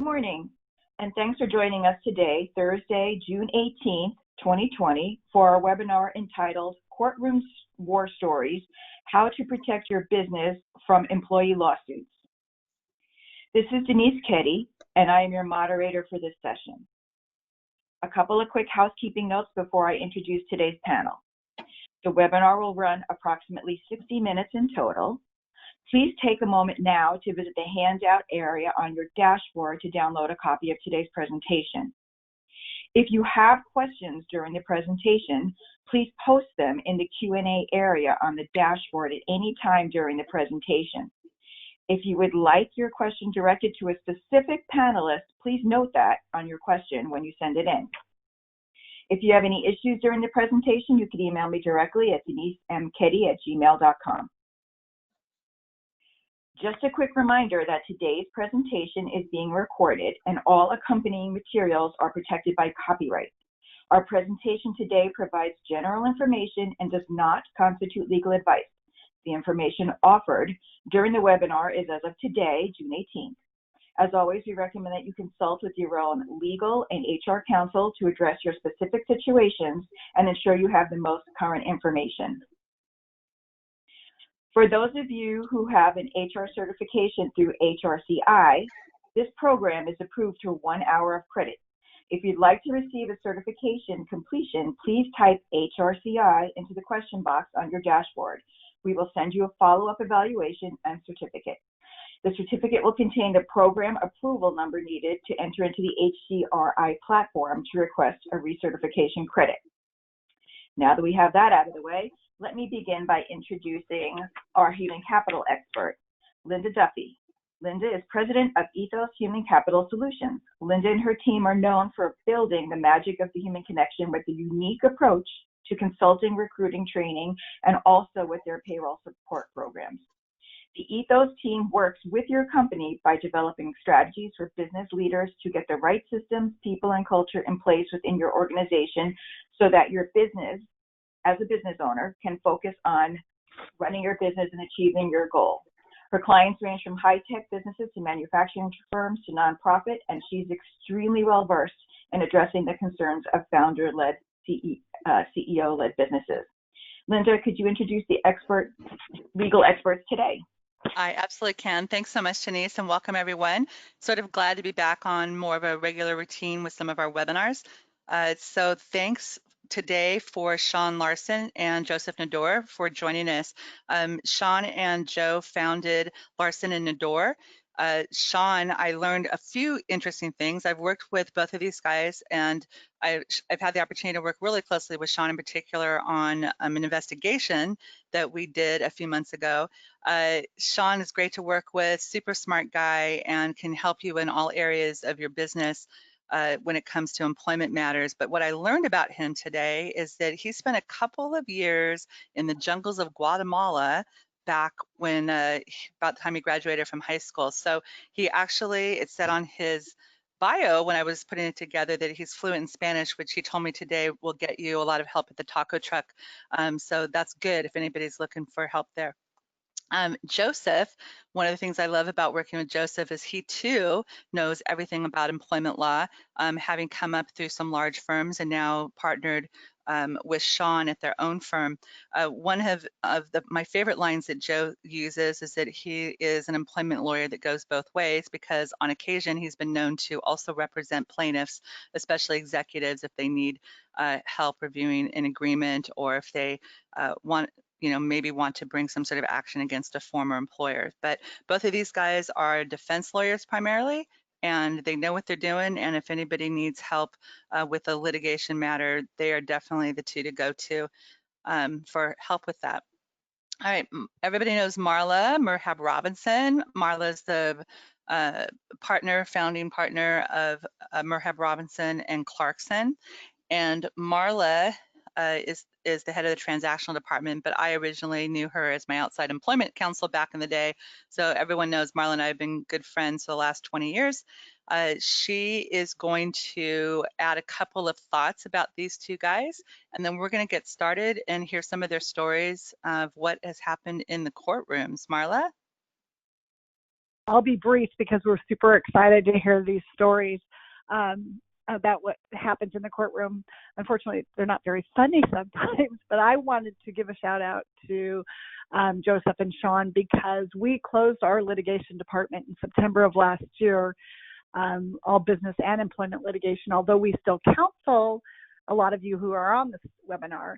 morning, and thanks for joining us today, Thursday, June 18th, 2020, for our webinar entitled Courtroom War Stories, How to Protect Your Business from Employee Lawsuits. This is Denise Keddy, and I am your moderator for this session. A couple of quick housekeeping notes before I introduce today's panel. The webinar will run approximately 60 minutes in total. Please take a moment now to visit the handout area on your dashboard to download a copy of today's presentation. If you have questions during the presentation, please post them in the Q&A area on the dashboard at any time during the presentation. If you would like your question directed to a specific panelist, please note that on your question when you send it in. If you have any issues during the presentation, you can email me directly at denisemkeddy@gmail.com. Just a quick reminder that today's presentation is being recorded and all accompanying materials are protected by copyright. Our presentation today provides general information and does not constitute legal advice. The information offered during the webinar is as of today, June 18th. As always, we recommend that you consult with your own legal and HR counsel to address your specific situations and ensure you have the most current information. For those of you who have an HR certification through HRCI, this program is approved to 1 hour of credit. If you'd like to receive a certification completion, please type HRCI into the question box on your dashboard. We will send you a follow-up evaluation and certificate. The certificate will contain the program approval number needed to enter into the HCRI platform to request a recertification credit. Now that we have that out of the way, let me begin by introducing our human capital expert, Linda Duffy. Linda is president of Ethos Human Capital Solutions. Linda and her team are known for building the magic of the human connection with a unique approach to consulting, recruiting, training, and also with their payroll support programs. The Ethos team works with your company by developing strategies for business leaders to get the right systems, people, and culture in place within your organization so that your business, as a business owner, can focus on running your business and achieving your goal. Her clients range from high-tech businesses to manufacturing firms to nonprofit, and she's extremely well-versed in addressing the concerns of founder-led, CEO-led businesses. Linda, could you introduce the legal experts today? I absolutely can. Thanks so much, Denise, and welcome everyone. Sort of glad to be back on more of a regular routine with some of our webinars. So thanks today for Shawn Larsen and Joseph Naddour for joining us. Shawn and Joe founded Larsen and Naddour. Shawn, I learned a few interesting things. I've worked with both of these guys, and I've had the opportunity to work really closely with Shawn in particular on an investigation that we did a few months ago. Shawn is great to work with, super smart guy, and can help you in all areas of your business when it comes to employment matters. But what I learned about him today is that he spent a couple of years in the jungles of Guatemala back when about the time he graduated from high school. So he actually, it said on his bio when I was putting it together that he's fluent in Spanish, which he told me today will get you a lot of help at the taco truck. So that's good if anybody's looking for help there. Joseph, one of the things I love about working with Joseph is he too knows everything about employment law, having come up through some large firms and now partnered with Shawn at their own firm. One of my favorite lines that Joe uses is that he is an employment lawyer that goes both ways, because on occasion he's been known to also represent plaintiffs, especially executives, if they need help reviewing an agreement or if they maybe want to bring some sort of action against a former employer. But both of these guys are defense lawyers primarily, and they know what they're doing. And if anybody needs help with a litigation matter, they are definitely the two to go to for help with that. All right, everybody knows Marla Merhab Robinson. Marla is the founding partner of Merhab Robinson and Clarkson. And Marla is the head of the transactional department, but I originally knew her as my outside employment counsel back in the day. So everyone knows Marla and I have been good friends for the last 20 years. She is going to add a couple of thoughts about these two guys, and then we're going to get started and hear some of their stories of what has happened in the courtrooms. Marla? I'll be brief because we're super excited to hear these stories about what happens in the courtroom. Unfortunately, they're not very funny sometimes, but I wanted to give a shout out to Joseph and Shawn because we closed our litigation department in September of last year, all business and employment litigation, although we still counsel a lot of you who are on this webinar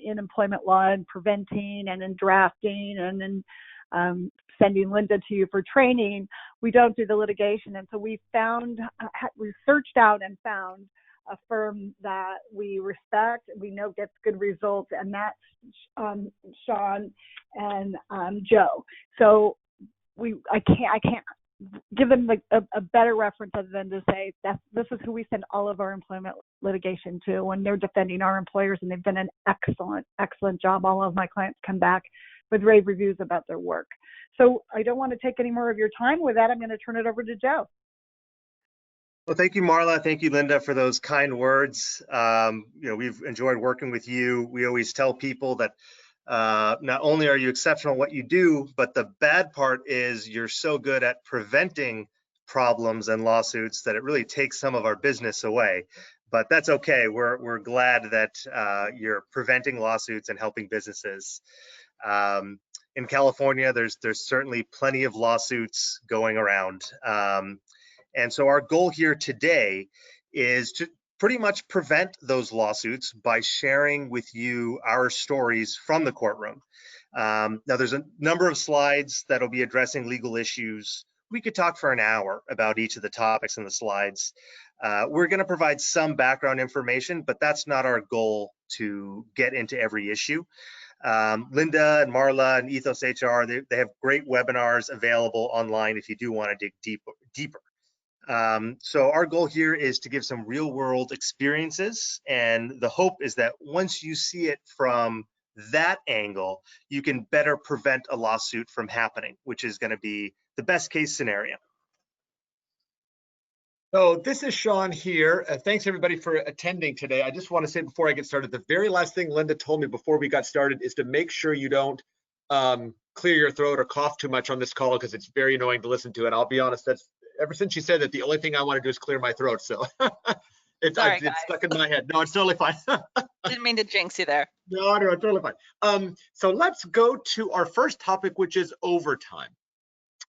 in employment law and preventing and in drafting and in sending Linda to you for training. We don't do the litigation. And so we searched out and found a firm that we respect, we know gets good results, and that's Shawn and Joe. So I can't give them a better reference other than to say this is who we send all of our employment litigation to when they're defending our employers, and they've done an excellent job. All of my clients come back with rave reviews about their work. So I don't want to take any more of your time. With that, I'm going to turn it over to Joe. Well, thank you, Marla. Thank you, Linda, for those kind words. We've enjoyed working with you. We always tell people that not only are you exceptional at what you do, but the bad part is you're so good at preventing problems and lawsuits that it really takes some of our business away. But that's okay. We're glad that you're preventing lawsuits and helping businesses. In California, there's certainly plenty of lawsuits going around. And so our goal here today is to pretty much prevent those lawsuits by sharing with you our stories from the courtroom. Now, there's a number of slides that'll be addressing legal issues. We could talk for an hour about each of the topics in the slides. We're going to provide some background information, but that's not our goal to get into every issue. Linda and Marla and Ethos HR, they have great webinars available online if you do want to dig deeper. So our goal here is to give some real world experiences, and the hope is that once you see it from that angle, you can better prevent a lawsuit from happening, which is going to be the best case scenario. So this is Shawn here. Thanks everybody for attending today. I just want to say before I get started, the very last thing Linda told me before we got started is to make sure you don't clear your throat or cough too much on this call because it's very annoying to listen to. And I'll be honest, that's ever since she said that, the only thing I want to do is clear my throat. So it's stuck in my head. No, it's totally fine. Didn't mean to jinx you there. No, totally fine. So let's go to our first topic, which is overtime.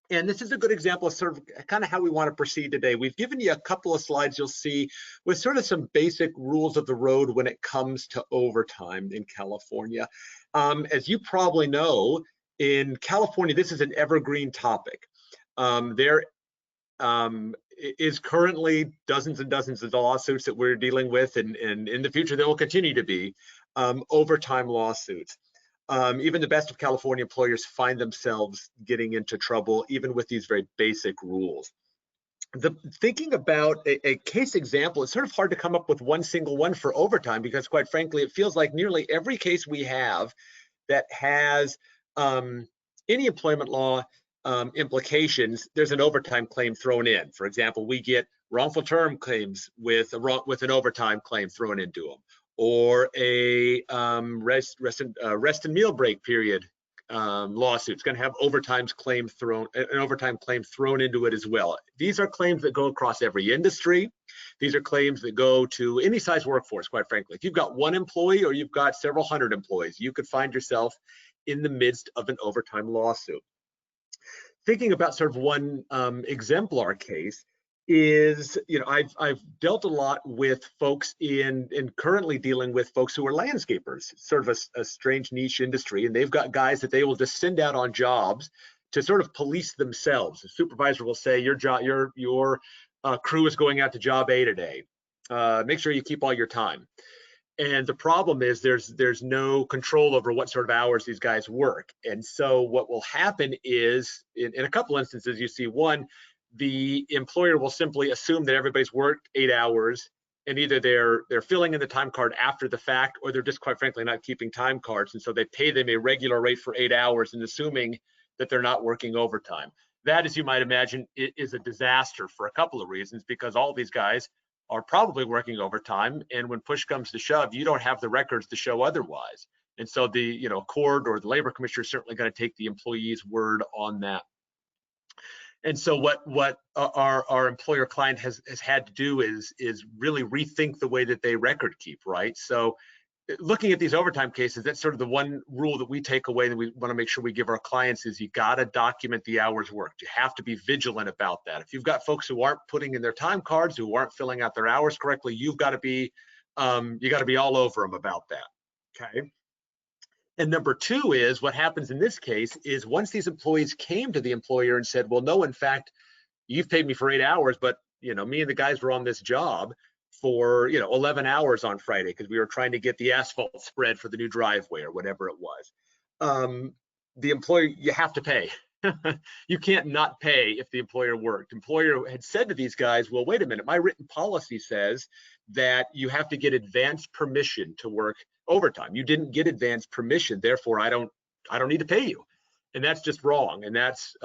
And this is a good example of sort of kind of how we want to proceed today. We've given you a couple of slides you'll see with sort of some basic rules of the road when it comes to overtime in California. As you probably know, in California, this is an evergreen topic. There is currently dozens and dozens of lawsuits that we're dealing with, and in the future there will continue to be overtime lawsuits. Even the best of California employers find themselves getting into trouble, even with these very basic rules. Thinking about a case example, it's sort of hard to come up with one single one for overtime because, quite frankly, it feels like nearly every case we have that has any employment law implications, there's an overtime claim thrown in. For example, we get wrongful term claims with an overtime claim thrown into them, or a rest and meal break period lawsuit. It's going to have an overtime claim thrown into it as well. These are claims that go across every industry. These are claims that go to any size workforce, quite frankly. If you've got one employee or you've got several hundred employees, you could find yourself in the midst of an overtime lawsuit. Thinking about sort of one exemplar case is, I've dealt a lot with folks and currently dealing with folks who are landscapers, sort of a strange niche industry, and they've got guys that they will just send out on jobs to sort of police themselves. The supervisor will say, your crew is going out to job A today. Make sure you keep all your time. And the problem is there's no control over what sort of hours these guys work. And so what will happen is, in a couple instances, you see one, the employer will simply assume that everybody's worked 8 hours, and either they're filling in the time card after the fact, or they're just quite frankly not keeping time cards. And so they pay them a regular rate for 8 hours and assuming that they're not working overtime. That, as you might imagine, is a disaster for a couple of reasons, because all these guys are probably working overtime, and when push comes to shove, you don't have the records to show otherwise. And so the court or the labor commissioner is certainly going to take the employee's word on that. And so what our employer client has had to do is really rethink the way that they record keep, right? So looking at these overtime cases, that's sort of the one rule that we take away that we want to make sure we give our clients is you got to document the hours worked. You have to be vigilant about that. If you've got folks who aren't putting in their time cards, who aren't filling out their hours correctly, you've got to be all over them about that. Okay. And number two is what happens in this case is once these employees came to the employer and said, well, no, in fact, you've paid me for 8 hours, but me and the guys were on this job for 11 hours on Friday because we were trying to get the asphalt spread for the new driveway or whatever it was. The employer, you have to pay. You can't not pay if the employer worked. Employer had said to these guys, well, wait a minute, my written policy says that you have to get advance permission to work overtime. You didn't get advance permission, therefore I don't need to pay you. And that's just wrong. And that's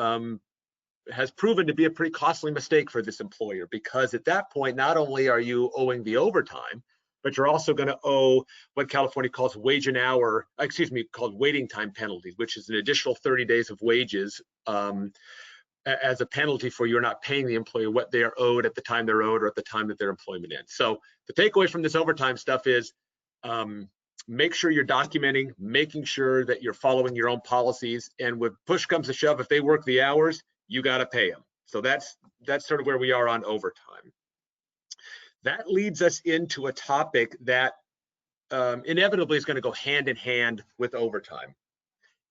has proven to be a pretty costly mistake for this employer, because at that point, not only are you owing the overtime, but you're also going to owe what California calls called waiting time penalties, which is an additional 30 days of wages as a penalty for you're not paying the employer what they are owed at the time they're owed or at the time that their employment ends. So the takeaway from this overtime stuff is make sure you're documenting, making sure that you're following your own policies, and when push comes to shove, if they work the hours, you got to pay them. So that's sort of where we are on overtime. That leads us into a topic that inevitably is going to go hand in hand with overtime,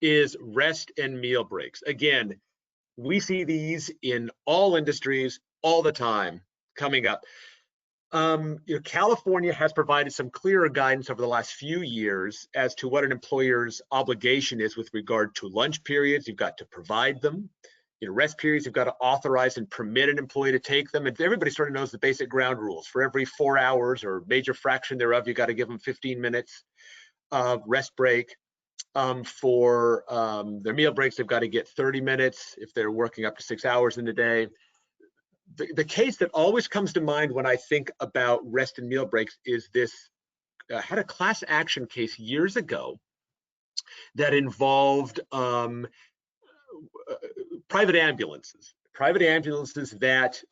is rest and meal breaks. Again, we see these in all industries all the time coming up. California has provided some clearer guidance over the last few years as to what an employer's obligation is with regard to lunch periods. You've got to provide them. Rest periods, you've got to authorize and permit an employee to take them. And everybody sort of knows the basic ground rules. For every 4 hours or major fraction thereof, you got to give them 15 minutes rest break. For their meal breaks, they've got to get 30 minutes if they're working up to 6 hours in a day. The case that always comes to mind when I think about rest and meal breaks is this, had a class action case years ago that involved private ambulances that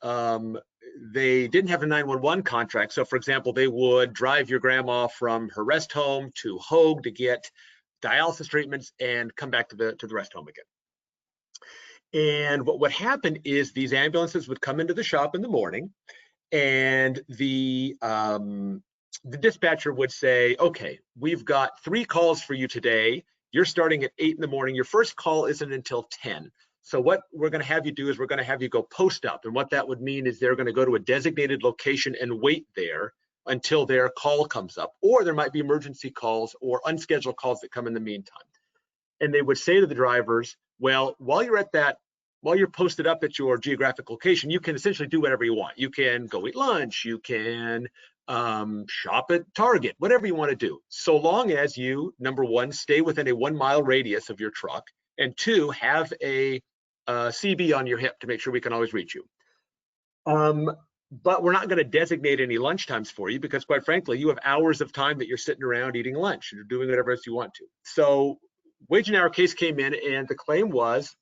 they didn't have a 911 contract. So for example, they would drive your grandma from her rest home to Hoag to get dialysis treatments and come back to the rest home again. And what would happen is these ambulances would come into the shop in the morning, and the dispatcher would say, okay, we've got 3 calls for you today. You're starting at 8 in the morning. Your first call isn't until 10. So what we're going to have you do is we're going to have you go post up. And what that would mean is they're going to go to a designated location and wait there until their call comes up. Or there might be emergency calls or unscheduled calls that come in the meantime. And they would say to the drivers, well, while you're posted up at your geographic location, you can essentially do whatever you want. You can go eat lunch, you can shop at Target, whatever you want to do, so long as you, number one, stay within a 1 mile radius of your truck, and 2, have a CB on your hip to make sure we can always reach you. But we're not going to designate any lunch times for you because, quite frankly, you have hours of time that you're sitting around eating lunch and you're doing whatever else you want to. So wage and hour case came in, and the claim was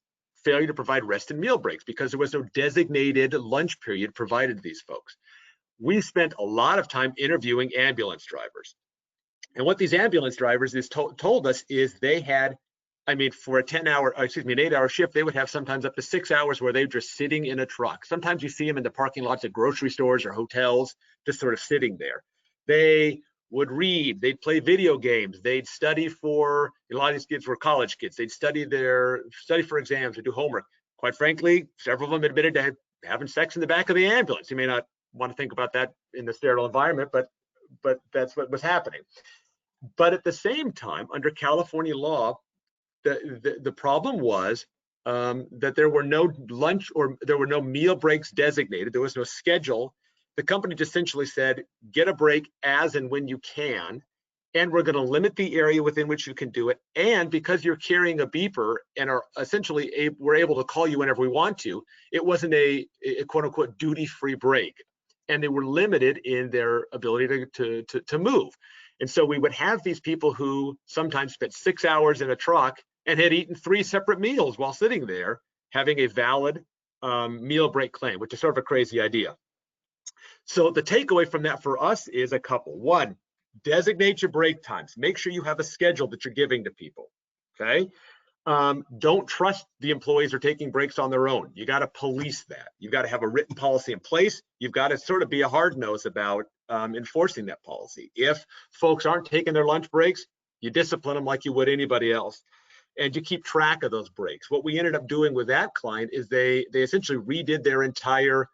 failure to provide rest and meal breaks because there was no designated lunch period provided to these folks. We spent a lot of time interviewing ambulance drivers. And what these ambulance drivers told us is they had, for an 8-hour shift, they would have sometimes up to 6 hours where they're just sitting in a truck. Sometimes you see them in the parking lots at grocery stores or hotels, just sort of sitting there. They would read, they'd play video games, they'd study for, a lot of these kids were college kids, they'd study for exams or do homework. Quite frankly, several of them admitted to having sex in the back of the ambulance. You may not want to think about that in the sterile environment, but that's what was happening. But at the same time, under California law, the problem was that there were no lunch or there were no meal breaks designated. There was no schedule. The company just essentially said, get a break as and when you can, and we're going to limit the area within which you can do it. And because you're carrying a beeper and are essentially we're able to call you whenever we want to, it wasn't a quote unquote duty-free break. And they were limited in their ability to move. And so we would have these people who sometimes spent 6 hours in a truck and had eaten 3 separate meals while sitting there, having a valid meal break claim, which is sort of a crazy idea. So the takeaway from that for us is a couple. One, designate your break times. Make sure you have a schedule that you're giving to people, okay? Don't trust the employees are taking breaks on their own. You got to police that. You've got to have a written policy in place. You've got to sort of be a hard nose about enforcing that policy. If folks aren't taking their lunch breaks, you discipline them like you would anybody else. And you keep track of those breaks. What we ended up doing with that client is they essentially redid their entire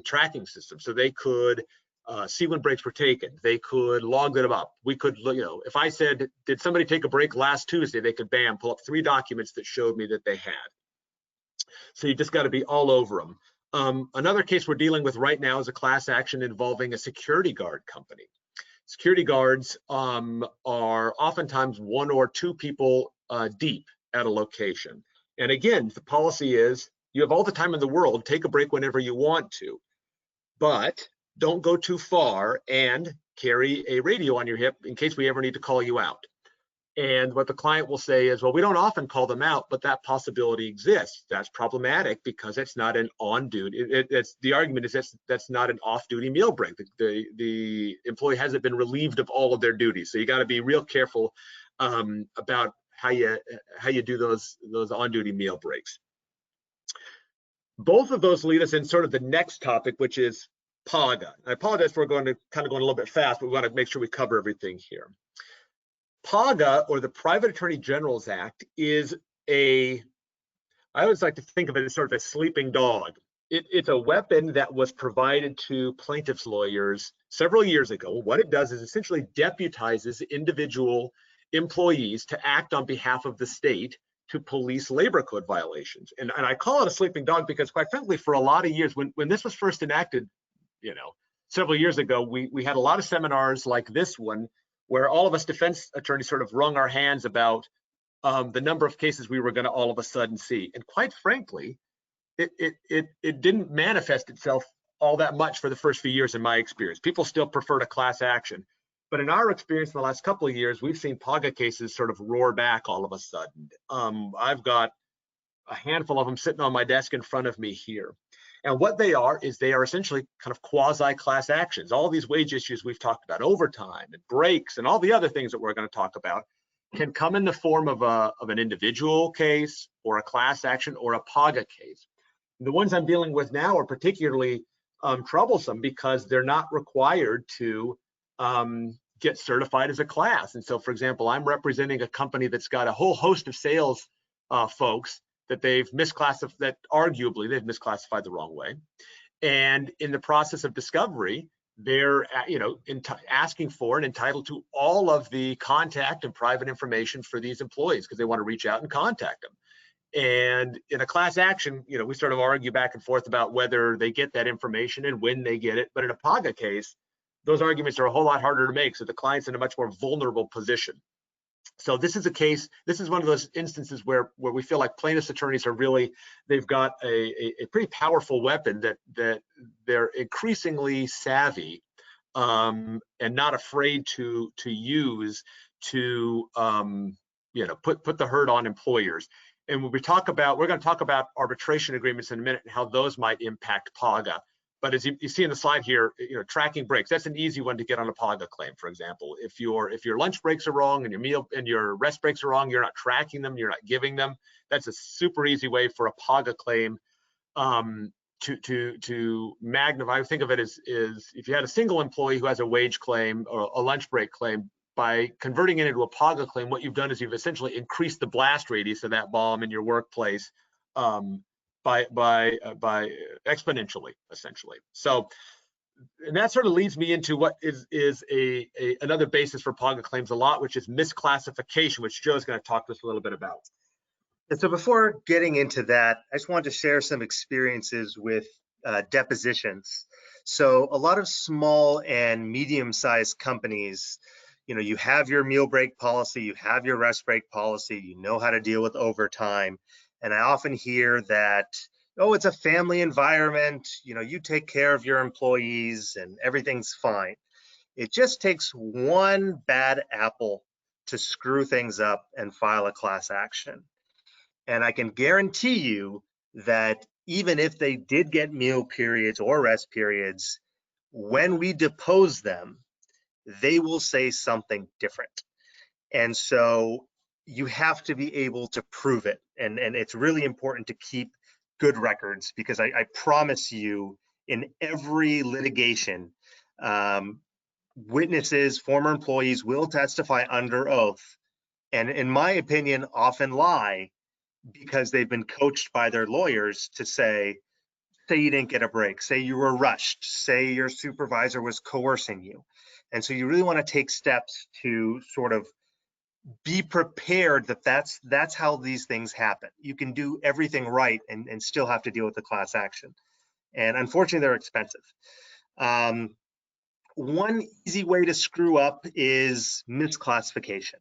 tracking system. So they could see when breaks were taken. They could log them up. We could, if I said, did somebody take a break last Tuesday, they could, bam, pull up 3 documents that showed me that they had. So you just got to be all over them. Another case we're dealing with right now is a class action involving a security guard company. Security guards are oftentimes 1 or 2 people deep at a location. And again, the policy is you have all the time in the world, take a break whenever you want to, but don't go too far and carry a radio on your hip in case we ever need to call you out. And what the client will say is, well, we don't often call them out, but that possibility exists. That's problematic because it's not an on-duty. The argument is that's not an off-duty meal break. The employee hasn't been relieved of all of their duties. So you got to be real careful about how you do those on-duty meal breaks. Both of those lead us in sort of the next topic, which is PAGA. I apologize for going a little bit fast, but we want to make sure we cover everything here. PAGA, or the Private Attorney General's Act, is I always like to think of it as sort of a sleeping dog. It's a weapon that was provided to plaintiffs' lawyers several years ago. What it does is essentially deputizes individual employees to act on behalf of the state to police labor code violations. And I call it a sleeping dog because, quite frankly, for a lot of years, when this was first enacted, several years ago, we had a lot of seminars like this one where all of us defense attorneys sort of wrung our hands about the number of cases we were going to all of a sudden see. And quite frankly, it didn't manifest itself all that much for the first few years in my experience. People still preferred a class action. But in our experience in the last couple of years, we've seen PAGA cases sort of roar back all of a sudden. I've got a handful of them sitting on my desk in front of me here. And what they are is they are essentially kind of quasi-class actions. All these wage issues we've talked about, overtime and breaks and all the other things that we're going to talk about, can come in the form of an individual case or a class action or a PAGA case. The ones I'm dealing with now are particularly troublesome because they're not required to get certified as a class. And so, for example, I'm representing a company that's got a whole host of sales folks that they've misclassified, that arguably they've misclassified the wrong way. And in the process of discovery, they're asking for and entitled to all of the contact and private information for these employees because they want to reach out and contact them. And in a class action, we sort of argue back and forth about whether they get that information and when they get it. But in a PAGA case, those arguments are a whole lot harder to make. So the client's in a much more vulnerable position. So this is a case, this is one of those instances where we feel like plaintiffs' attorneys are really, they've got a pretty powerful weapon that they're increasingly savvy and not afraid to use to put the hurt on employers. And when we're going to talk about arbitration agreements in a minute and how those might impact PAGA. But as you see in the slide here, tracking breaks, that's an easy one to get on a PAGA claim, for example. If your lunch breaks are wrong and your meal and your rest breaks are wrong, you're not tracking them, you're not giving them. That's a super easy way for a PAGA claim to magnify. I think of it as if you had a single employee who has a wage claim or a lunch break claim, by converting it into a PAGA claim, what you've done is you've essentially increased the blast radius of that bomb in your workplace by exponentially, essentially. So, and that sort of leads me into what is another basis for PAGA claims a lot, which is misclassification, which Joe's going to talk to us a little bit about. And so before getting into that, I just wanted to share some experiences with depositions. So a lot of small and medium-sized companies, you have your meal break policy, you have your rest break policy, you know how to deal with overtime. And I often hear that, oh, it's a family environment, you take care of your employees and everything's fine. It just takes one bad apple to screw things up and file a class action. And I can guarantee you that even if they did get meal periods or rest periods, when we depose them, they will say something different. And so you have to be able to prove it. And it's really important to keep good records, because I promise you, in every litigation, witnesses, former employees will testify under oath, and in my opinion, often lie, because they've been coached by their lawyers to say you didn't get a break, say you were rushed, say your supervisor was coercing you. And so you really want to take steps to sort of be prepared that that's how these things happen. You can do everything right and still have to deal with the class action. And unfortunately, they're expensive. One easy way to screw up is misclassification.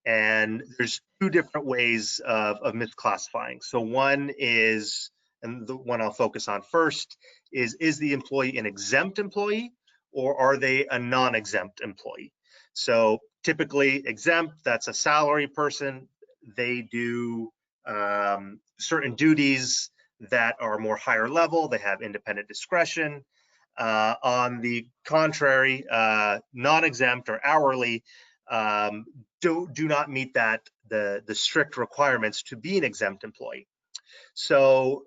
And there's two different ways of misclassifying. So one is, and the one I'll focus on first, is the employee an exempt employee, or are they a non-exempt employee? So typically exempt, that's a salary person. They do certain duties that are more higher level. They have independent discretion. On the contrary, non-exempt or hourly do not meet the strict requirements to be an exempt employee. So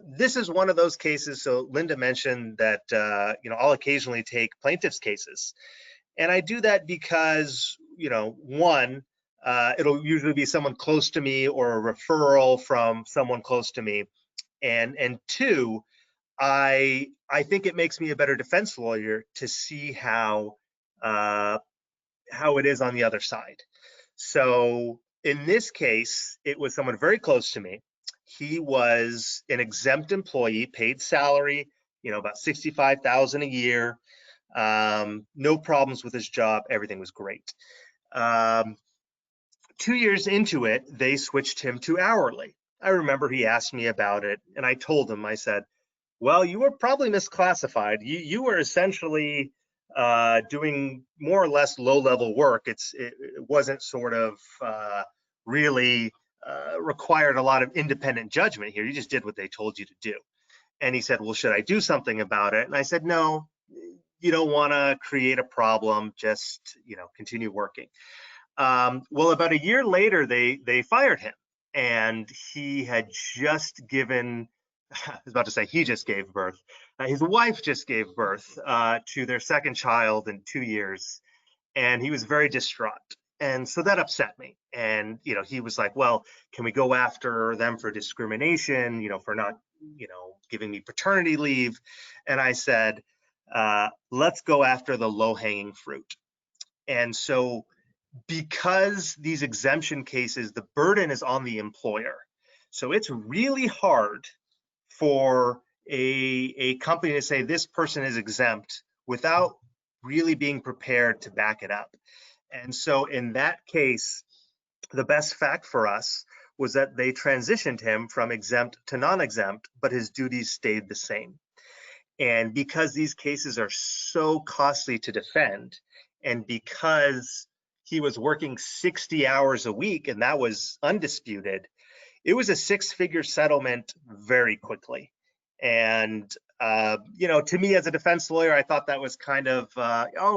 this is one of those cases. So Linda mentioned that I'll occasionally take plaintiffs' cases, and I do that because one, it'll usually be someone close to me or a referral from someone close to me, and two, I think it makes me a better defense lawyer to see how it is on the other side. So in this case, it was someone very close to me. He was an exempt employee, paid salary, about $65,000 a year. No problems with his job. Everything was great. 2 years into it, they switched him to hourly. I remember he asked me about it, and I told him, I said, well, you were probably misclassified. You were essentially doing more or less low-level work. It wasn't sort of really required a lot of independent judgment here. You just did what they told you to do. And he said, well, should I do something about it? And I said, no, you don't want to create a problem. Just, continue working. Well, about a year later, they fired him, and he had just given, I was about to say he just gave birth. His wife just gave birth to their second child in 2 years, and he was very distraught. And so that upset me. And, he was like, well, can we go after them for discrimination, for not, giving me paternity leave? And I said, let's go after the low-hanging fruit. And so because these exemption cases, the burden is on the employer. So it's really hard for a company to say this person is exempt without really being prepared to back it up. And so in that case, the best fact for us was that they transitioned him from exempt to non-exempt, but his duties stayed the same. And because these cases are so costly to defend, and because he was working 60 hours a week, and that was undisputed, it was a six-figure settlement very quickly. And, to me as a defense lawyer, I thought that was kind of,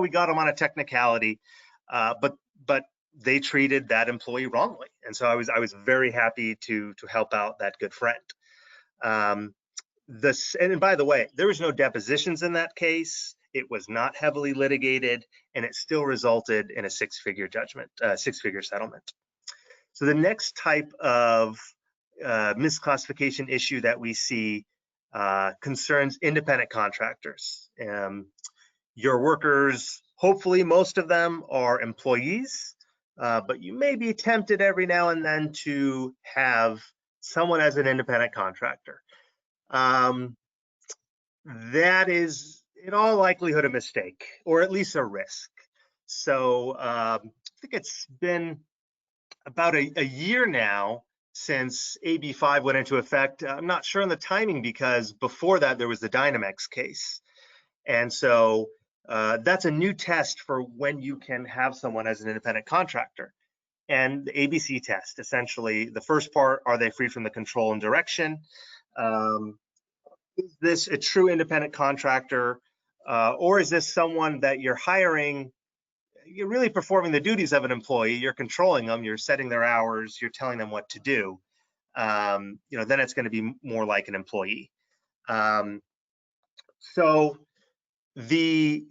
we got him on a technicality, but they treated that employee wrongly. And so I was very happy to help out that good friend. And by the way, there was no depositions in that case. It was not heavily litigated, and it still resulted in a six-figure settlement. So the next type of misclassification issue that we see concerns independent contractors. Your workers, hopefully most of them are employees, but you may be tempted every now and then to have someone as an independent contractor. That is in all likelihood a mistake, or at least a risk. So I think it's been about a year now since AB 5 went into effect. I'm not sure on the timing, because before that there was the Dynamex case. And so that's a new test for when you can have someone as an independent contractor. And the ABC test, essentially, the first part, are they free from the control and direction? is this a true independent contractor, or is this someone that you're hiring? You're really performing the duties of an employee. You're controlling them. You're setting their hours. You're telling them what to do. Then it's going to be more like an employee. So the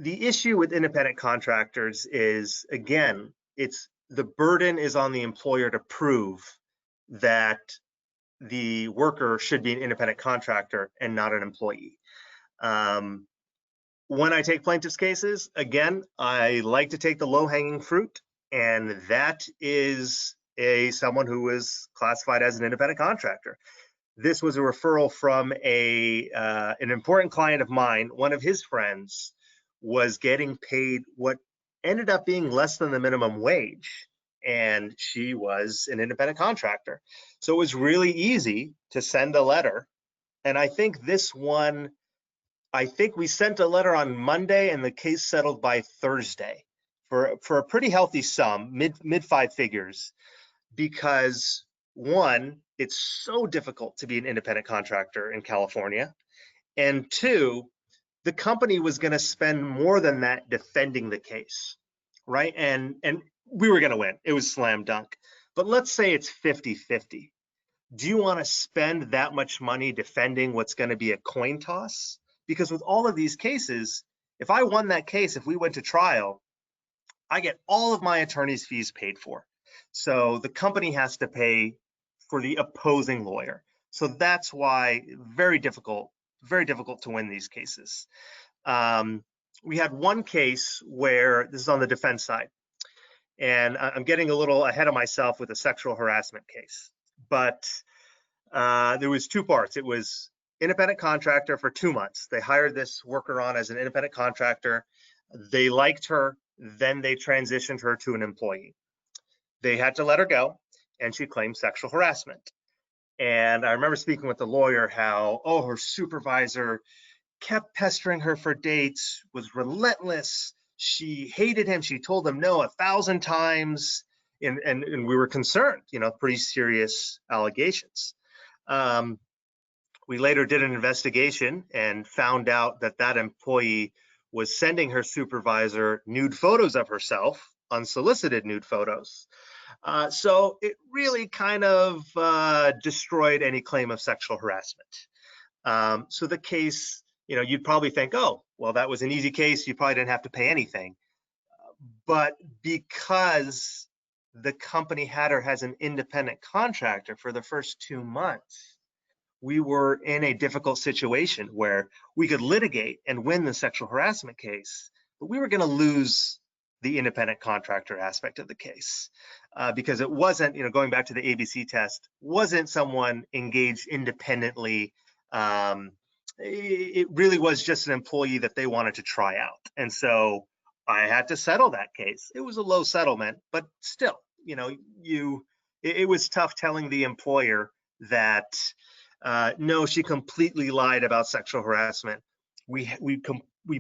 issue with independent contractors is, again, it's the burden is on the employer to prove that the worker should be an independent contractor and not an employee. When I take plaintiff's cases, again, I like to take the low-hanging fruit, and that is someone who is classified as an independent contractor. This was a referral from an important client of mine. One of his friends was getting paid what ended up being less than the minimum wage, and she was an independent contractor. So it was really easy to send a letter. And I think this one, we sent a letter on Monday and the case settled by Thursday for a pretty healthy sum, mid five figures, because one, it's so difficult to be an independent contractor in California. And two, the company was going to spend more than that defending the case, right? And we were going to win. It was slam dunk. But let's say it's 50-50. Do you want to spend that much money defending what's going to be a coin toss? Because with all of these cases, if I won that case, if we went to trial, I get all of my attorney's fees paid for. So the company has to pay for the opposing lawyer. So that's why very difficult to win these cases. We had one case where, this is on the defense side, and I'm getting a little ahead of myself with a sexual harassment case, but there was two parts. It was independent contractor for 2 months. They hired this worker on as an independent contractor. They liked her, then they transitioned her to an employee. They had to let her go, and she claimed sexual harassment. And I remember speaking with the lawyer how, her supervisor kept pestering her for dates, was relentless. She hated him. She told him no 1,000 times. And we were concerned, pretty serious allegations. We later did an investigation and found out that that employee was sending her supervisor nude photos of herself, unsolicited nude photos. So it really kind of destroyed any claim of sexual harassment. So the case, you'd probably think, oh, well, that was an easy case. You probably didn't have to pay anything. But because the company had her as an independent contractor for the first 2 months, we were in a difficult situation where we could litigate and win the sexual harassment case, but we were going to lose the independent contractor aspect of the case because it wasn't, going back to the ABC test, wasn't someone engaged independently. It really was just an employee that they wanted to try out. And so I had to settle that case. It was a low settlement, but still, it was tough telling the employer that, no, she completely lied about sexual harassment. We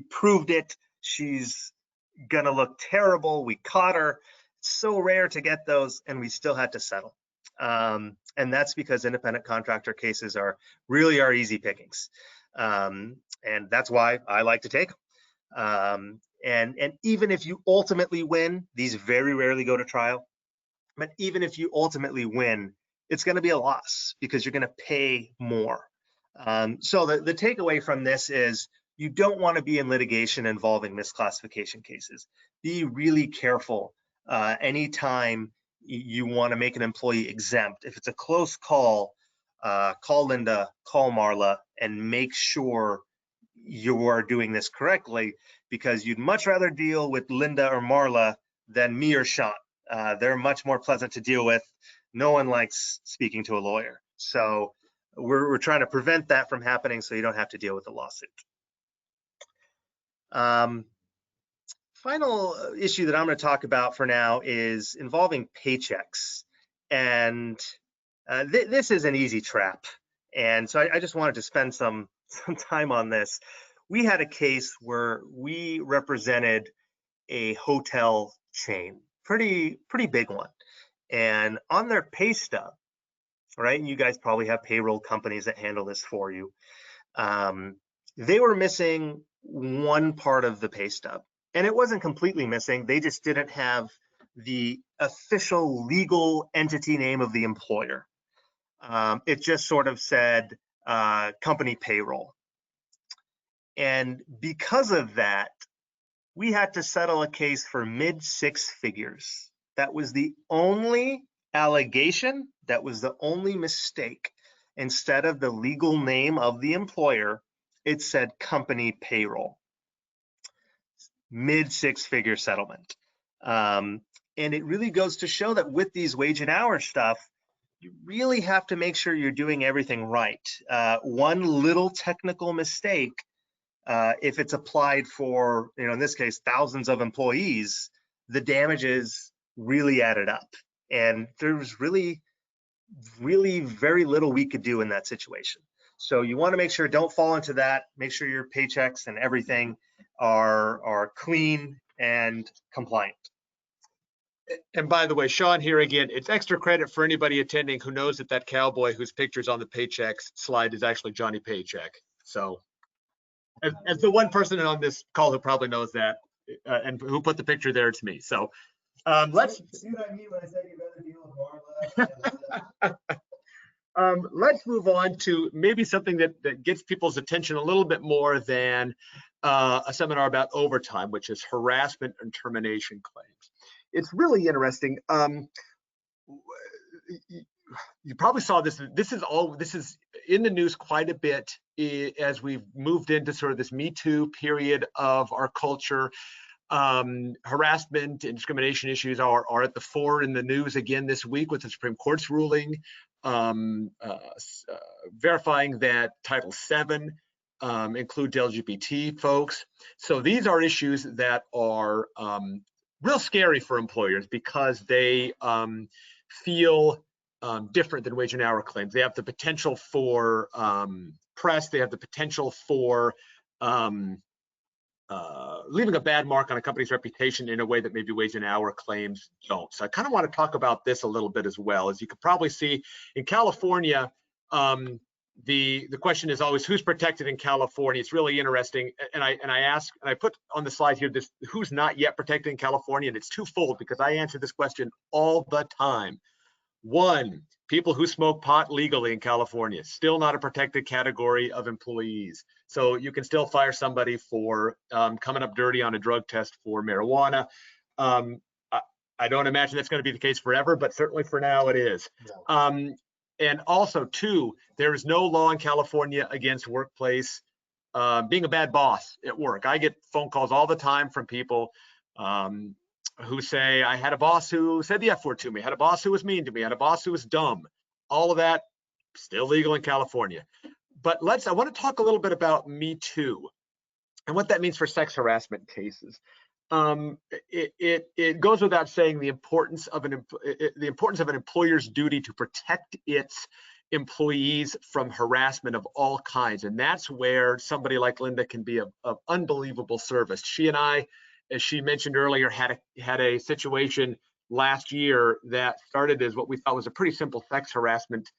proved it. She's gonna look terrible. We caught her. It's so rare to get those, and we still had to settle. And that's because independent contractor cases are really our easy pickings. And that's why I like to take them. And even if you ultimately win, these very rarely go to trial, but even if you ultimately win, it's going to be a loss because you're going to pay more. So the takeaway from this is you don't want to be in litigation involving misclassification cases. Be really careful anytime you want to make an employee exempt. If it's a close call, call Linda, call Marla, and make sure you are doing this correctly, because you'd much rather deal with Linda or Marla than me or Shawn. They're much more pleasant to deal with. No one likes speaking to a lawyer. So we're trying to prevent that from happening so you don't have to deal with the lawsuit. Final issue that I'm going to talk about for now is involving Paychecks. And this is an easy trap. And so I just wanted to spend some time on this. We had a case where we represented a hotel chain, pretty big one. And on their pay stub, right, and you guys probably have payroll companies that handle this for you, They were missing one part of the pay stub, and it wasn't completely missing. They just didn't have the official legal entity name of the employer. It just sort of said company payroll. And because of that, we had to settle a case for mid six figures. That was the only allegation, that was the only mistake. Instead of the legal name of the employer, it said company payroll. Mid six figure settlement. And it really goes to show that with these wage and hour stuff, you really have to make sure you're doing everything right. One little technical mistake, if it's applied for, in this case, thousands of employees, the damages really added up. And there's really very little we could do in that situation. So you want to make sure, don't fall into that. Make sure your paychecks and everything are clean and compliant. And by the way, Shawn here again, it's extra credit for anybody attending who knows that cowboy whose picture's on the Paychecks slide is actually Johnny Paycheck. So as the one person on this call who probably knows that and who put the picture there, it's me. So let's see what I mean when I said you'd rather deal with Marla. Let's move on to maybe something that gets people's attention a little bit more than a seminar about overtime, which is harassment and termination claims. It's really interesting. You probably saw this. This is in the news quite a bit as we've moved into sort of this MeToo period of our culture. Harassment and discrimination issues are at the fore in the news again this week with the Supreme Court's ruling verifying that Title VII includes LGBT folks. So these are issues that are real scary for employers because they feel different than wage and hour claims. They have the potential for press. They have the potential for leaving a bad mark on a company's reputation in a way that maybe wage and hour claims don't. So I kind of want to talk about this a little bit as well. As you can probably see, in California, the question is always who's protected in California. It's really interesting, and I put on the slide here this who's not yet protected in California, and it's twofold because I answer this question all the time. One, people who smoke pot legally in California, still not a protected category of employees. So you can still fire somebody for coming up dirty on a drug test for marijuana. I don't imagine that's going to be the case forever, but certainly for now it is. No. And also, two, there is no law in California against workplace being a bad boss at work. I get phone calls all the time from people who say, I had a boss who said the F word to me, had a boss who was mean to me, had a boss who was dumb. All of that still legal in California. But I want to talk a little bit about MeToo and what that means for sex harassment cases. It goes without saying the importance of an employer's duty to protect its employees from harassment of all kinds, and that's where somebody like Linda can be of unbelievable service. She and I, as she mentioned earlier, had a situation last year that started as what we thought was a pretty simple sex harassment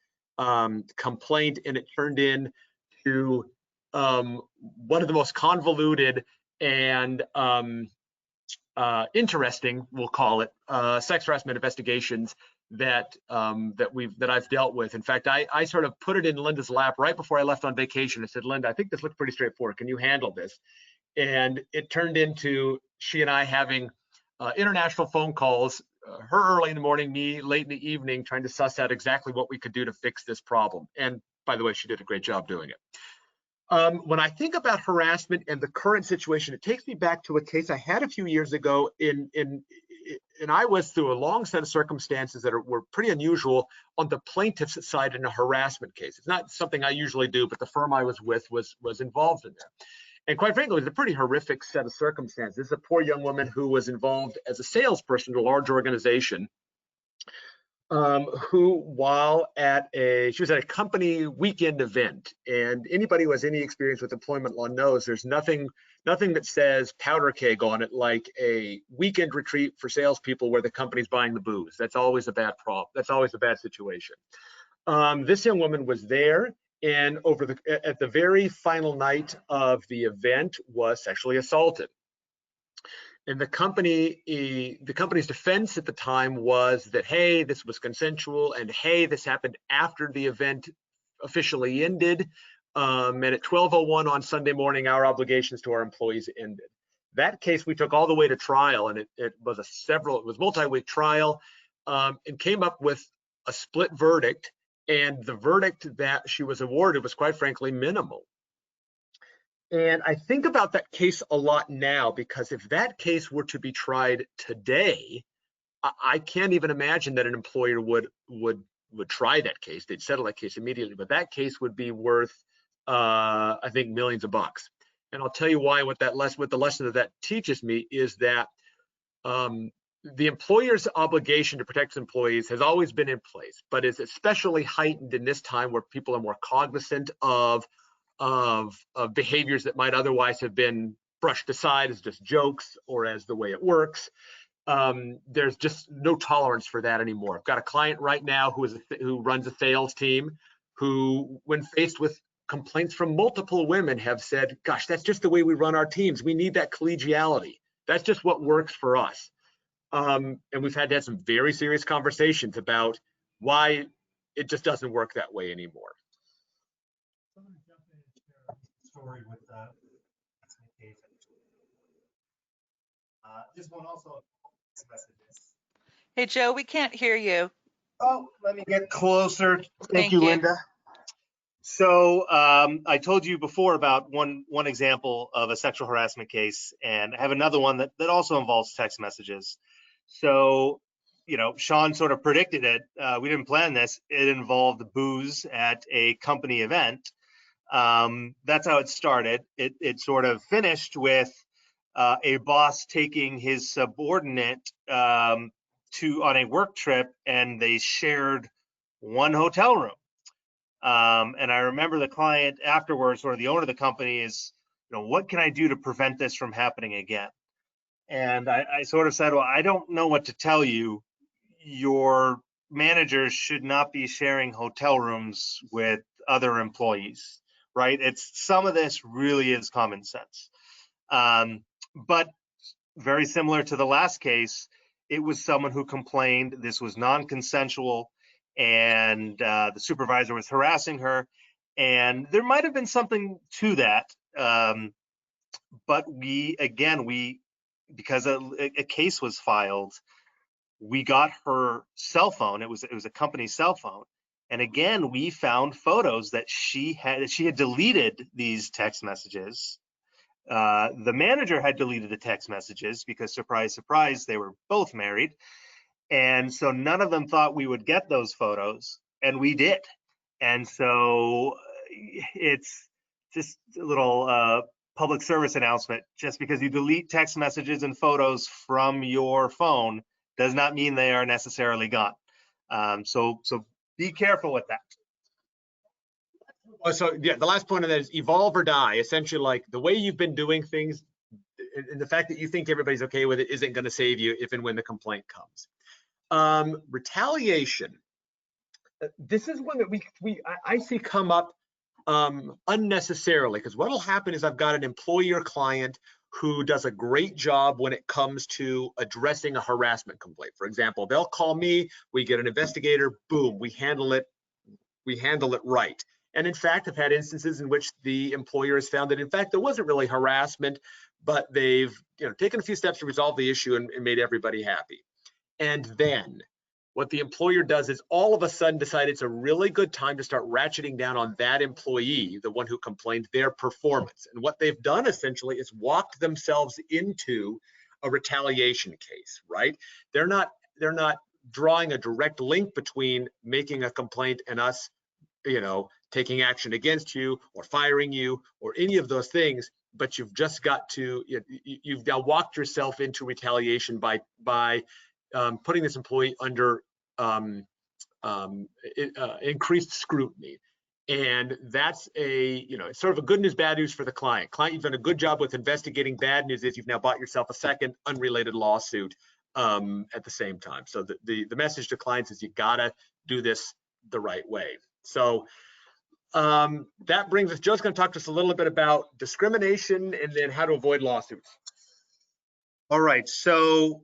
complaint, and it turned into one of the most convoluted and interesting, we'll call it, sex harassment investigations that I've dealt with. In fact, I sort of put it in Linda's lap right before I left on vacation. I said, Linda, I think this looks pretty straightforward. Can you handle this? And it turned into she and I having international phone calls, her early in the morning, me late in the evening, trying to suss out exactly what we could do to fix this problem. And by the way, she did a great job doing it. When I think about harassment and the current situation, it takes me back to a case I had a few years ago and I was through a long set of circumstances that were pretty unusual on the plaintiff's side in a harassment case. It's not something I usually do, but the firm I was with was involved in that. And quite frankly, it was a pretty horrific set of circumstances. This is a poor young woman wwho was involved as a salesperson to a large organization, who, while she was at a company weekend event, and anybody who has any experience with employment law knows there's nothing that says powder keg on it like a weekend retreat for salespeople where the company's buying the booze. That's always a bad problem. That's always a bad situation. This young woman was there, and at the very final night of the event was sexually assaulted. And the company's defense at the time was that, hey, this was consensual, and hey, this happened after the event officially ended. And at 12:01 on Sunday morning, our obligations to our employees ended. That case we took all the way to trial, and it was multi-week trial, and came up with a split verdict. And the verdict that she was awarded was, quite frankly, minimal. And I think about that case a lot now, because if that case were to be tried today, I can't even imagine that an employer would try that case. They'd settle that case immediately, but that case would be worth, I think, millions of bucks. And I'll tell you why. What the lesson that teaches me is that the employer's obligation to protect employees has always been in place, but is especially heightened in this time where people are more cognizant of behaviors that might otherwise have been brushed aside as just jokes or as the way it works. There's just no tolerance for that anymore. I've got a client right now who runs a sales team who, when faced with complaints from multiple women, have said, gosh, that's just the way we run our teams. We need that collegiality. That's just what works for us. And we've had to have some very serious conversations about why it just doesn't work that way anymore. Story with this one also messages. Hey, Joe, we can't hear you. Oh, let me get closer. Thank you, Linda. So I told you before about one example of a sexual harassment case, and I have another one that also involves text messages. So, Shawn sort of predicted it. We didn't plan this. It involved booze at a company event. That's how it started. It sort of finished with a boss taking his subordinate on a work trip, and they shared one hotel room. And I remember the client afterwards, or the owner of the company, is, what can I do to prevent this from happening again? And I sort of said, well, I don't know what to tell you. Your managers should not be sharing hotel rooms with other employees, right? Some of this really is common sense. But very similar to the last case, it was someone who complained this was non-consensual, and the supervisor was harassing her, and there might have been something to that. But because a case was filed, we got her cell phone. It was a company cell phone, and again, we found photos that she had deleted these text messages. The manager had deleted the text messages because, surprise, surprise, they were both married. And so none of them thought we would get those photos, and we did. And so it's just a little public service announcement. Just because you delete text messages and photos from your phone does not mean they are necessarily gone. So be careful with that. So yeah, the last point of that is evolve or die. Essentially, like, the way you've been doing things, and the fact that you think everybody's okay with it isn't going to save you if and when the complaint comes. Retaliation. This is one that I see come up unnecessarily, because what will happen is I've got an employer client who does a great job when it comes to addressing a harassment complaint. For example, they'll call me, we get an investigator, boom, we handle it right. And in fact, I've had instances in which the employer has found that, in fact, there wasn't really harassment, but they've taken a few steps to resolve the issue and made everybody happy. And then what the employer does is all of a sudden decide it's a really good time to start ratcheting down on that employee, the one who complained, their performance. And what they've done essentially is walked themselves into a retaliation case, right? They're not drawing a direct link between making a complaint and us, taking action against you or firing you or any of those things, but you've just got to, you've now walked yourself into retaliation by putting this employee under increased scrutiny. And that's sort of a good news, bad news for the client. Client, you've done a good job with investigating. Bad news is you've now bought yourself a second unrelated lawsuit at the same time. So the message to clients is you gotta do this the right way. So That brings us, Joe's going to talk to us a little bit about discrimination and then how to avoid lawsuits. All right, so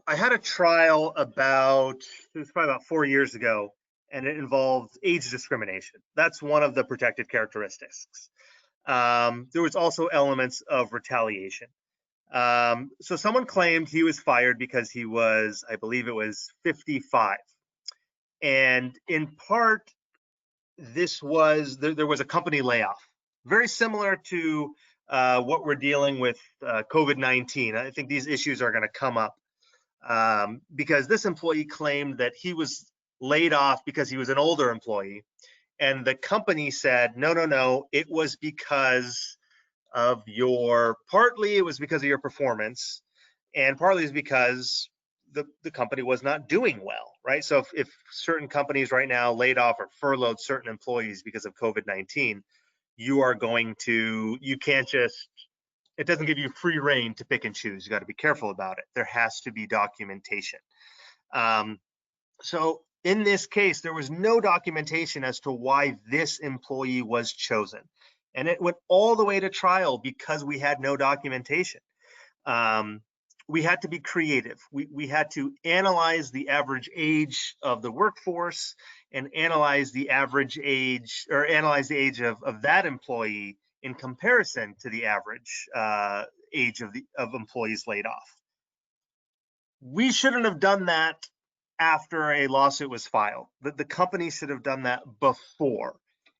I had a trial it was probably about 4 years ago, and it involved age discrimination. That's one of the protected characteristics. There was also elements of retaliation. So someone claimed he was fired because he was, I believe it was 55. And in part, there was a company layoff, very similar to what we're dealing with COVID-19. I think these issues are going to come up because this employee claimed that he was laid off because he was an older employee. And the company said, no, it was because of partly it was because of your performance, and partly is because the company was not doing well, right? So if certain companies right now laid off or furloughed certain employees because of COVID-19, you can't just, it doesn't give you free reign to pick and choose. You got to be careful about it. There has to be documentation. So in this case, there was no documentation as to why this employee was chosen. And it went all the way to trial because we had no documentation. We had to be creative. We had to analyze the average age of the workforce and analyze the age of that employee in comparison to the average age of employees laid off. We shouldn't have done that after a lawsuit was filed. The company should have done that before.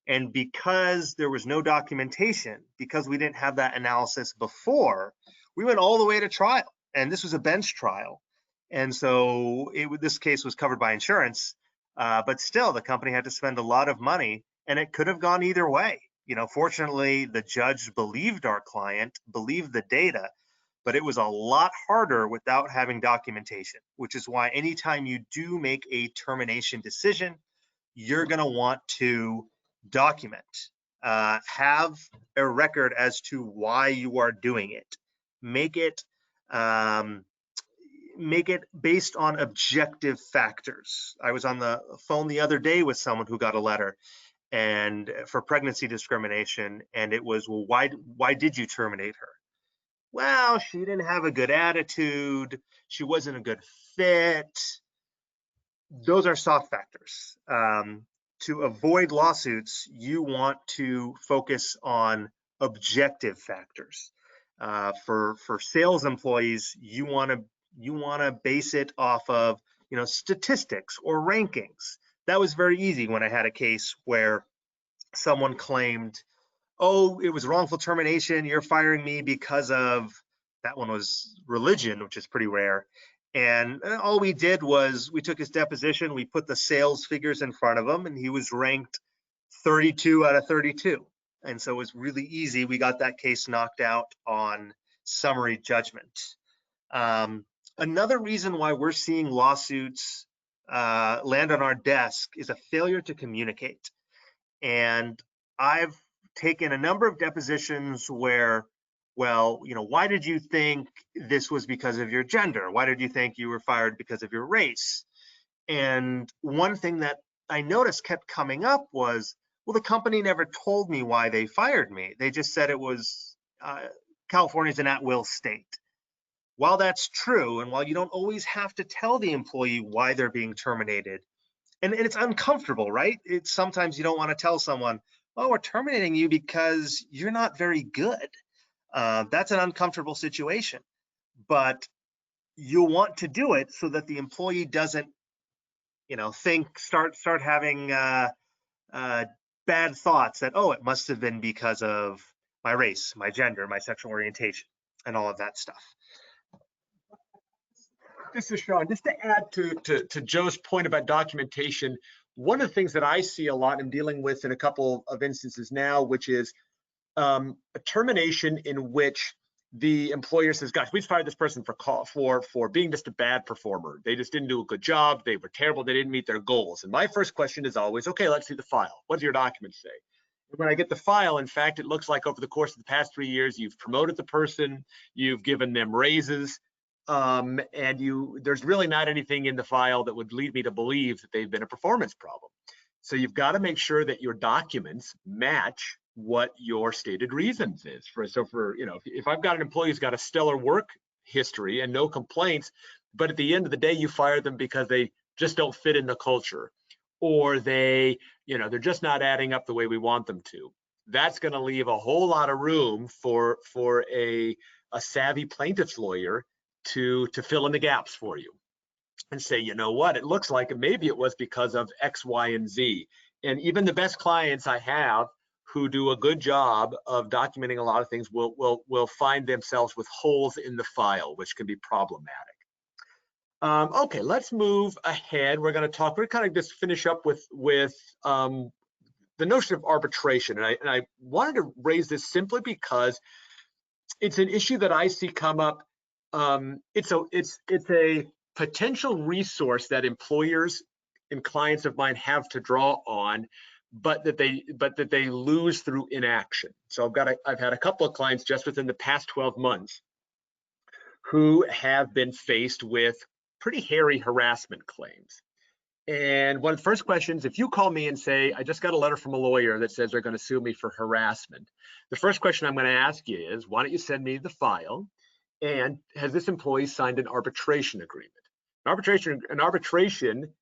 And because there was no documentation, because we didn't have that analysis before, we went all the way to trial. And this was a bench trial. And so this case was covered by insurance, but still the company had to spend a lot of money, and it could have gone either way. Fortunately, the judge believed our client, believed the data, but it was a lot harder without having documentation, which is why anytime you do make a termination decision, you're going to want to document, have a record as to why you are doing it. Make it based on objective factors. I was on the phone the other day with someone who got a letter and for pregnancy discrimination, and it was, well, why did you terminate her? Well, she didn't have a good attitude. She wasn't a good fit. Those are soft factors. To avoid lawsuits, you want to focus on objective factors. For sales employees, you want to base it off of statistics or rankings. That was very easy when I had a case where someone claimed, oh, it was wrongful termination, you're firing me because of, that one was religion, which is pretty rare. And all we did was we took his deposition, we put the sales figures in front of him, and he was ranked 32 out of 32. And so it was really easy. We got that case knocked out on summary judgment. Another reason why we're seeing lawsuits land on our desk is a failure to communicate. And I've taken a number of depositions where, well, why did you think this was because of your gender? Why did you think you were fired because of your race? And one thing that I noticed kept coming up was, well, the company never told me why they fired me. They just said it was California's an at-will state. While that's true, and while you don't always have to tell the employee why they're being terminated, and it's uncomfortable, right? It's sometimes you don't want to tell someone, oh, we're terminating you because you're not very good. That's an uncomfortable situation, but you'll want to do it so that the employee doesn't, start having bad thoughts that, oh, it must have been because of my race, my gender, my sexual orientation, and all of that stuff. This is Shawn. Just to add to Joe's point about documentation, one of the things that I see a lot in dealing with in a couple of instances now, which is a termination in which the employer says, gosh, we fired this person for being just a bad performer. They just didn't do a good job. They were terrible. They didn't meet their goals. And my first question is always, okay, let's see the file. What does your document say? And when I get the file, in fact, it looks like over the course of the past 3 years, you've promoted the person, you've given them raises, and there's really not anything in the file that would lead me to believe that they've been a performance problem. So you've got to make sure that your documents match what your stated reasons is. If I've got an employee who's got a stellar work history and no complaints, but at the end of the day you fire them because they just don't fit in the culture, or they're just not adding up the way we want them to, that's going to leave a whole lot of room for a savvy plaintiff's lawyer to fill in the gaps for you and say, you know what, it looks like maybe it was because of X, Y, and Z. And even the best clients I have who do a good job of documenting a lot of things will find themselves with holes in the file, which can be problematic. Okay, let's move ahead. We're kind of just finish up with the notion of arbitration. And I wanted to raise this simply because it's an issue that I see come up. It's a potential resource that employers and clients of mine have to draw on, but that they lose through inaction. So I've had a couple of clients just within the past 12 months who have been faced with pretty hairy harassment claims. And one of the first questions, if you call me and say, I just got a letter from a lawyer that says they're going to sue me for harassment, the first question I'm going to ask you is, why don't you send me the file? And has this employee signed an arbitration agreement? An arbitration,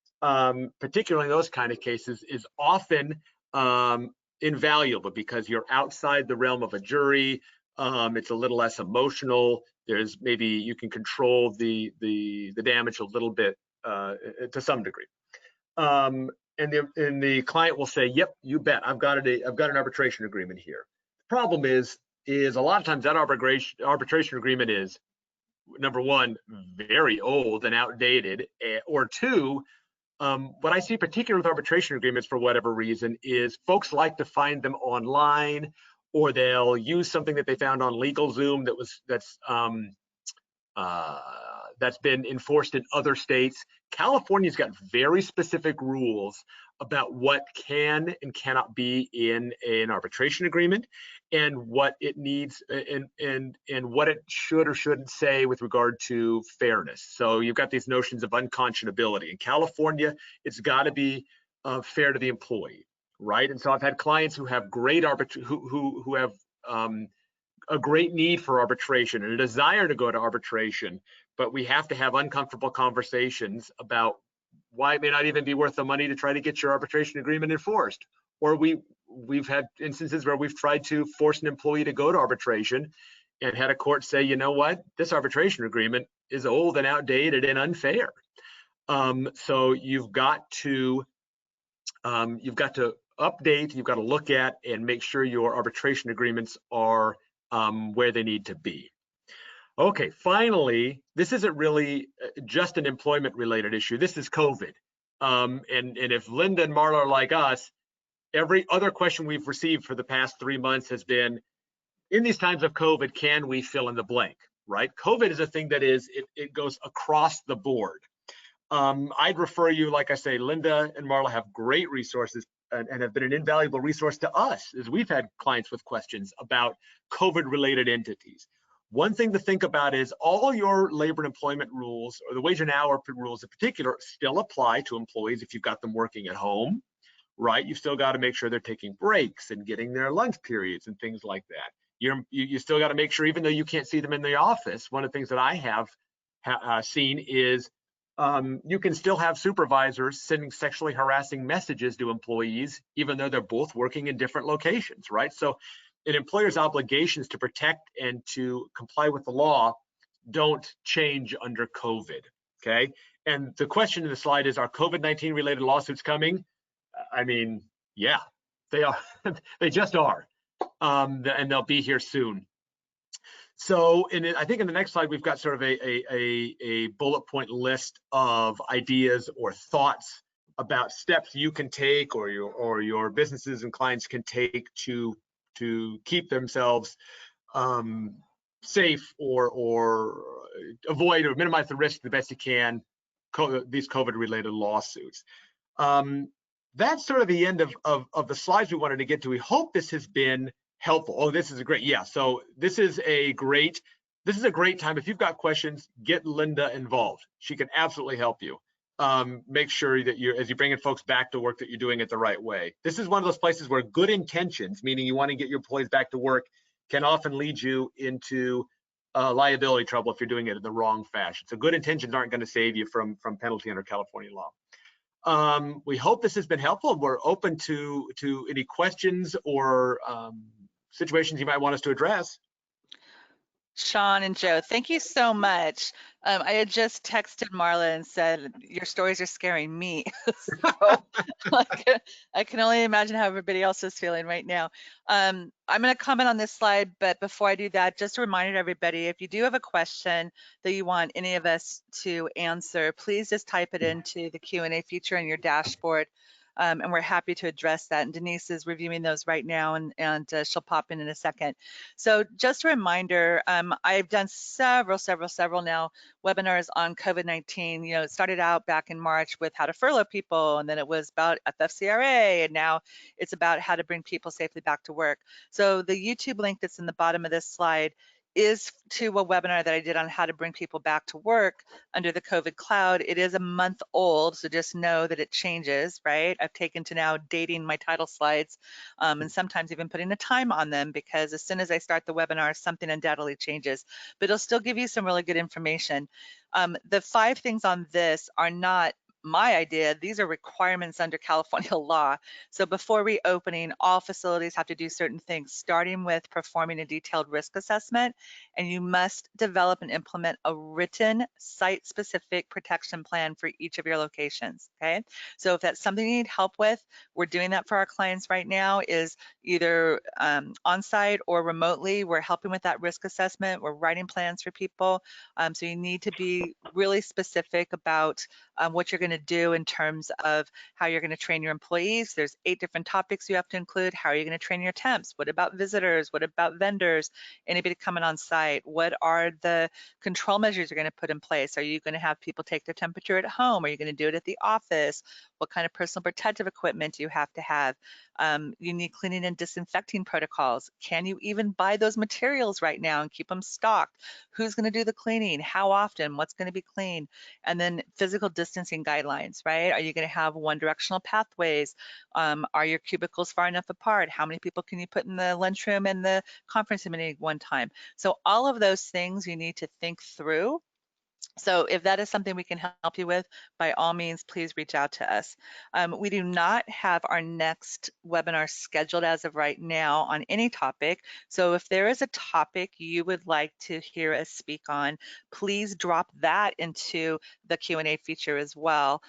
particularly in those kind of cases, is often invaluable because you're outside the realm of a jury. It's a little less emotional. There's maybe you can control the damage a little bit to some degree. And the client will say, "Yep, you bet. I've got an arbitration agreement here." The problem is a lot of times that arbitration agreement is, number one, very old and outdated, or two, what I see particularly with arbitration agreements for whatever reason is folks like to find them online, or they'll use something that they found on LegalZoom that's been enforced in other states. California's got very specific rules about what can and cannot be in an arbitration agreement, and what it needs and what it should or shouldn't say with regard to fairness. So you've got these notions of unconscionability. In California, it's got to be fair to the employee, right? And so I've had clients who have great who have a great need for arbitration and a desire to go to arbitration, but we have to have uncomfortable conversations about why it may not even be worth the money to try to get your arbitration agreement enforced. Or we've had instances where we've tried to force an employee to go to arbitration and had a court say, you know what, this arbitration agreement is old and outdated and unfair. So you've got to update, you've got to look at and make sure your arbitration agreements are where they need to be. Okay, finally, this isn't really just an employment related issue. This is COVID. And if Linda and Marla are like us, every other question we've received for the past 3 months has been, in these times of COVID, can we fill in the blank, right? COVID is a thing that it goes across the board. I'd refer you, like I say, Linda and Marla have great resources and have been an invaluable resource to us as we've had clients with questions about COVID-related entities. One thing to think about is all your labor and employment rules, or the wage and hour rules in particular, still apply to employees if you've got them working at home, right? You've still got to make sure they're taking breaks and getting their lunch periods and things like that. You still got to make sure, even though you can't see them in the office, one of the things that I have seen is you can still have supervisors sending sexually harassing messages to employees, even though they're both working in different locations, right? So an employer's obligations to protect and to comply with the law don't change under COVID, okay? And the question in the slide is, are COVID-19 related lawsuits coming? I mean, yeah, they are. They just are, and they'll be here soon. So I think in the next slide, we've got sort of a bullet point list of ideas or thoughts about steps you can take, or your businesses and clients can take to keep themselves safe or avoid or minimize the risk the best you can, these COVID-related lawsuits. That's sort of the end of the slides we wanted to get to. We hope this has been helpful. Oh, this is a great, yeah. So this is a great time. If you've got questions, get Linda involved. She can absolutely help you. make sure that as you bring in folks back to work, that you're doing it the right way. This is one of those places where good intentions, meaning you want to get your employees back to work, can often lead you into liability trouble if you're doing it in the wrong fashion. So good intentions aren't going to save you from penalty under California law. We hope this has been helpful. We're open to any questions or situations you might want us to address. Shawn and Joe, thank you so much. I had just texted Marla and said, your stories are scaring me. So I can only imagine how everybody else is feeling right now. I'm going to comment on this slide, but before I do that, just a reminder to everybody, if you do have a question that you want any of us to answer, please just type it into the Q&A feature in your dashboard. And we're happy to address that. And Denise is reviewing those right now, and she'll pop in a second. So just a reminder, I've done several now webinars on COVID-19. You know, it started out back in March with how to furlough people, and then it was about FFCRA, and now it's about how to bring people safely back to work. So the YouTube link that's in the bottom of this slide is to a webinar that I did on how to bring people back to work under the COVID cloud. It is a month old, so just know that it changes, right? I've taken to now dating my title slides and sometimes even putting a time on them, because as soon as I start the webinar, something undoubtedly changes, but it'll still give you some really good information. The 5 things on this are not my idea. These are requirements under California law. So before reopening, all facilities have to do certain things, starting with performing a detailed risk assessment, and you must develop and implement a written site-specific protection plan for each of your locations, okay? So if that's something you need help with, we're doing that for our clients right now, is either on-site or remotely. We're helping with that risk assessment. We're writing plans for people. So you need to be really specific about what you're going to do in terms of how you're going to train your employees. There's 8 different topics you have to include. How are you going to train your temps? What about visitors? What about vendors? Anybody coming on site? What are the control measures you're going to put in place? Are you going to have people take their temperature at home? Are you going to do it at the office? What kind of personal protective equipment do you have to have? You need cleaning and disinfecting protocols. Can you even buy those materials right now and keep them stocked? Who's going to do the cleaning? How often? What's going to be clean? And then physical distancing guidelines, right? Are you going to have one directional pathways? Are your cubicles far enough apart? How many people can you put in the lunchroom and the conference room at one time? So all of those things you need to think through. So if that is something we can help you with, by all means, please reach out to us. We do not have our next webinar scheduled as of right now on any topic. So if there is a topic you would like to hear us speak on, please drop that into the Q&A feature as well.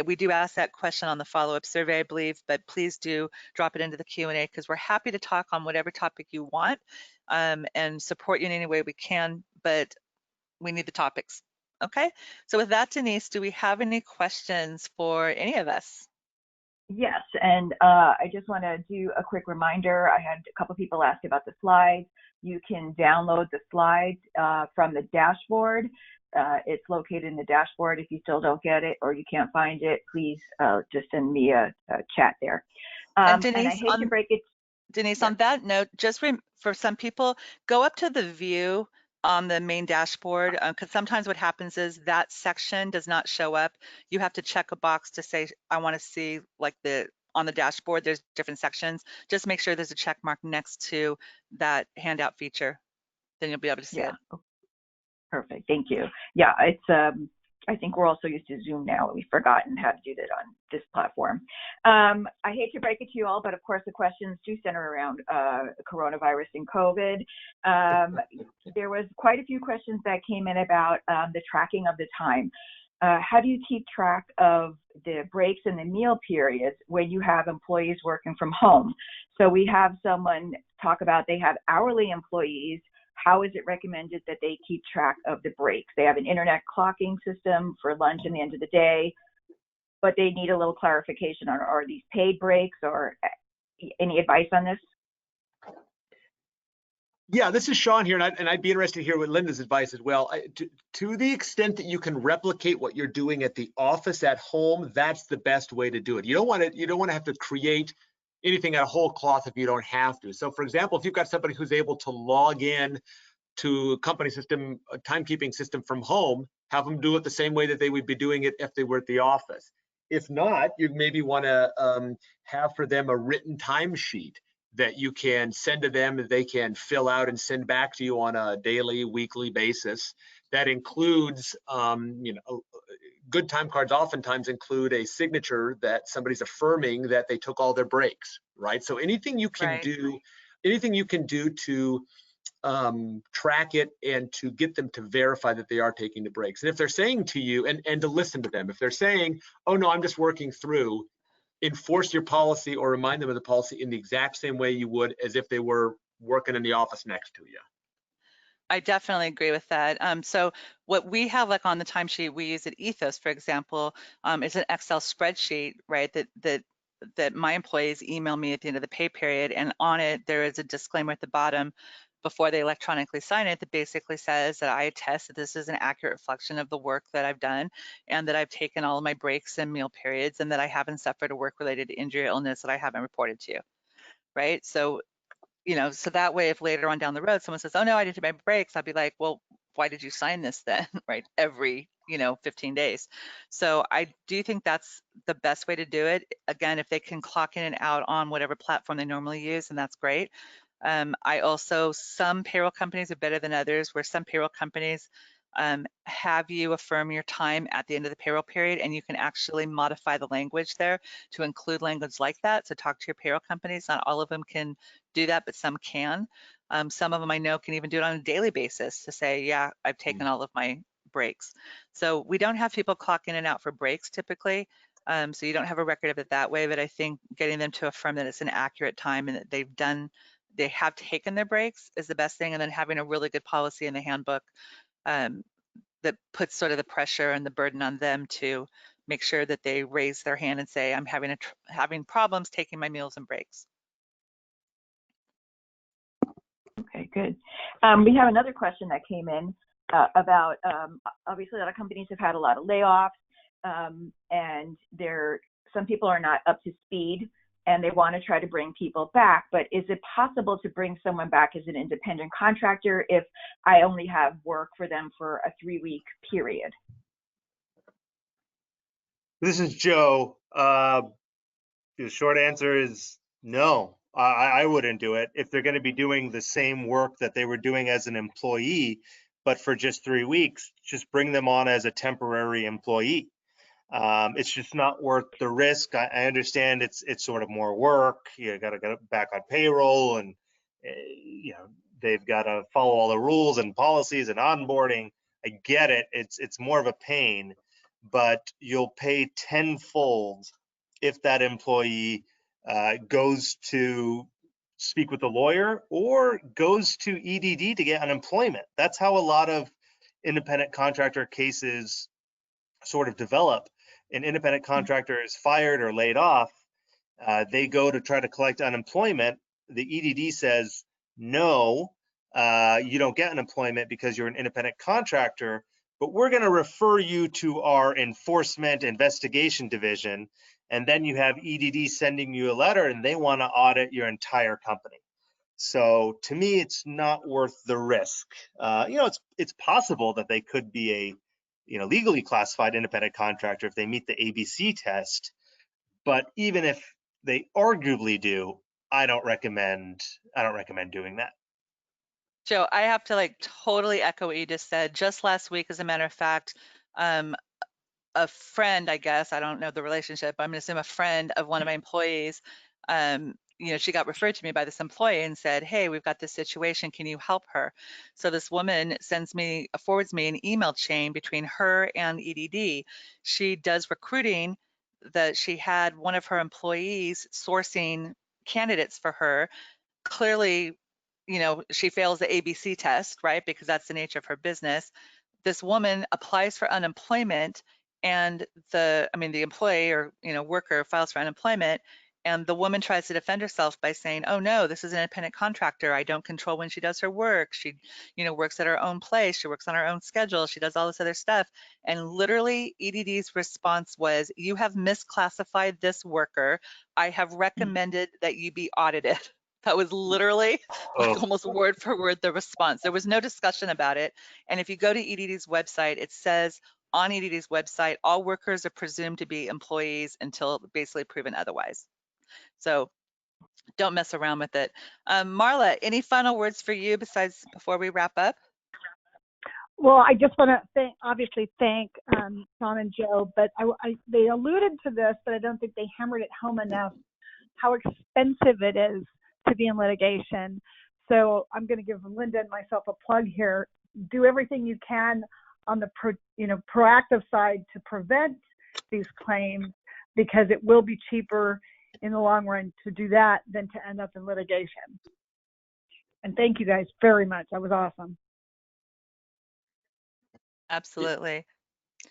We do ask that question on the follow-up survey, I believe, but please do drop it into the Q&A, because we're happy to talk on whatever topic you want and support you in any way we can, but we need the topics. Okay, so with that, Denise, do we have any questions for any of us? Yes, and I just want to do a quick reminder. I had a couple people ask about the slides. You can download the slides from the dashboard. It's located in the dashboard. If you still don't get it or you can't find it, please just send me a chat there. And Denise, and I hate to break it. Denise, on that note, just for some people, go up to the view on the main dashboard, because sometimes what happens is that section does not show up. You have to check a box to say, I want to see, like, on the dashboard, there's different sections. Just make sure there's a check mark next to that handout feature. Then you'll be able to see it. Perfect. Thank you. Yeah, it's I think we're also used to Zoom now, and we've forgotten how to do that on this platform. I hate to break it to you all, but of course the questions do center around coronavirus and COVID. There was quite a few questions that came in about the tracking of the time. How do you keep track of the breaks and the meal periods when you have employees working from home? So we have someone talk about they have hourly employees. How is it recommended that they keep track of the breaks? They have an internet clocking system for lunch and the end of the day, but they need a little clarification on, are these paid breaks, or any advice on this? Yeah, this is Shawn here, and I'd be interested to hear what Linda's advice as well. To the extent that you can replicate what you're doing at the office at home, that's the best way to do it. You don't want to have to create anything out of whole cloth if you don't have to. So for example, if you've got somebody who's able to log in to a company system, a timekeeping system from home, Have them do it the same way that they would be doing it if they were at the office. If not, you maybe want to have for them a written timesheet that you can send to them, that they can fill out and send back to you on a daily, weekly basis. That includes, good time cards oftentimes include a signature that somebody's affirming that they took all their breaks, right? So anything you can do, to track it and to get them to verify that they are taking the breaks. And if they're saying to you, and to listen to them, if they're saying, oh no, I'm just working through, enforce your policy or remind them of the policy in the exact same way you would as if they were working in the office next to you. I definitely agree with that. So what we have like on the timesheet we use at Ethos, for example, is an Excel spreadsheet, right? That my employees email me at the end of the pay period, and on it there is a disclaimer at the bottom before they electronically sign it that basically says that I attest that this is an accurate reflection of the work that I've done, and that I've taken all of my breaks and meal periods, and that I haven't suffered a work-related injury or illness that I haven't reported to you, right? So so that way, if later on down the road someone says, oh no, I didn't take my breaks, I'll be like, well, why did you sign this then, right? Every 15 days. So I do think that's the best way to do it. Again, if they can clock in and out on whatever platform they normally use, and that's great. Some payroll companies are better than others, where some payroll companies have you affirm your time at the end of the payroll period, and you can actually modify the language there to include language like that. So talk to your payroll companies. Not all of them can do that, but some can. Some of them I know can even do it on a daily basis to say, yeah, I've taken all of my breaks. So we don't have people clock in and out for breaks typically. So you don't have a record of it that way, but I think getting them to affirm that it's an accurate time and that they have taken their breaks is the best thing. And then having a really good policy in the handbook that puts sort of the pressure and the burden on them to make sure that they raise their hand and say, I'm having problems taking my meals and breaks. Okay, good. We have another question that came in about, obviously a lot of companies have had a lot of layoffs, and some people are not up to speed and they want to try to bring people back, but is it possible to bring someone back as an independent contractor if I only have work for them for a 3-week period? This is Joe. The short answer is no. I wouldn't do it. If they're going to be doing the same work that they were doing as an employee, but for just 3 weeks, just bring them on as a temporary employee. It's just not worth the risk. I understand it's sort of more work. You got to go back on payroll, and they've got to follow all the rules and policies and onboarding. I get it. It's more of a pain, but you'll pay tenfold if that employee goes to speak with a lawyer or goes to EDD to get unemployment. That's how a lot of independent contractor cases sort of develop. An independent contractor is fired or laid off, they go to try to collect unemployment. The EDD says, no, you don't get unemployment because you're an independent contractor, but we're going to refer you to our enforcement investigation division. And then you have EDD sending you a letter and they want to audit your entire company. So to me, it's not worth the risk. It's possible that they could be a legally classified independent contractor if they meet the ABC test. But even if they arguably do, I don't recommend doing that. Joe, I have to totally echo what you just said. Just last week, as a matter of fact, a friend, I guess, I don't know the relationship, I'm gonna assume a friend of one of my employees, she got referred to me by this employee and said, hey, we've got this situation, can you help her? So this woman forwards me an email chain between her and EDD. She does recruiting, that she had one of her employees sourcing candidates for her. Clearly, she fails the ABC test, right? Because that's the nature of her business. This woman applies for unemployment, and the employee or worker files for unemployment, and the woman tries to defend herself by saying, oh no, this is an independent contractor, I don't control when she does her work, she works at her own place, she works on her own schedule, she does all this other stuff. And literally EDD's response was, you have misclassified this worker, I have recommended that you be audited. That was literally like Oh, almost word for word the response. There was no discussion about it. And if you go to EDD's website, it says on EDD's website, all workers are presumed to be employees until basically proven otherwise. So don't mess around with it. Marla, any final words for you besides before we wrap up? Well, I just want to obviously thank Shawn and Joe, but they alluded to this, but I don't think they hammered it home enough how expensive it is to be in litigation. So I'm going to give Linda and myself a plug here. Do everything you can on the proactive side to prevent these claims, because it will be cheaper in the long run to do that than to end up in litigation. And thank you guys very much. That was awesome. Absolutely.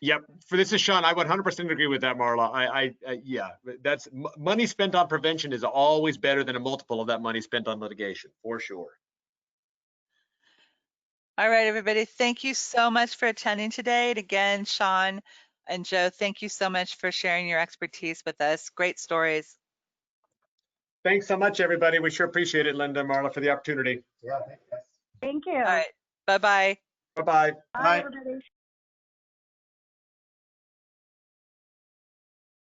Yep. This is Shawn. I 100% agree with that, Marla. Yeah, that's money spent on prevention is always better than a multiple of that money spent on litigation, for sure. All right, everybody. Thank you so much for attending today. And again, Shawn and Joe, thank you so much for sharing your expertise with us. Great stories. Thanks so much, everybody. We sure appreciate it, Linda and Marla, for the opportunity. Thank you. All right. Bye-bye. Bye-bye. Bye, everybody.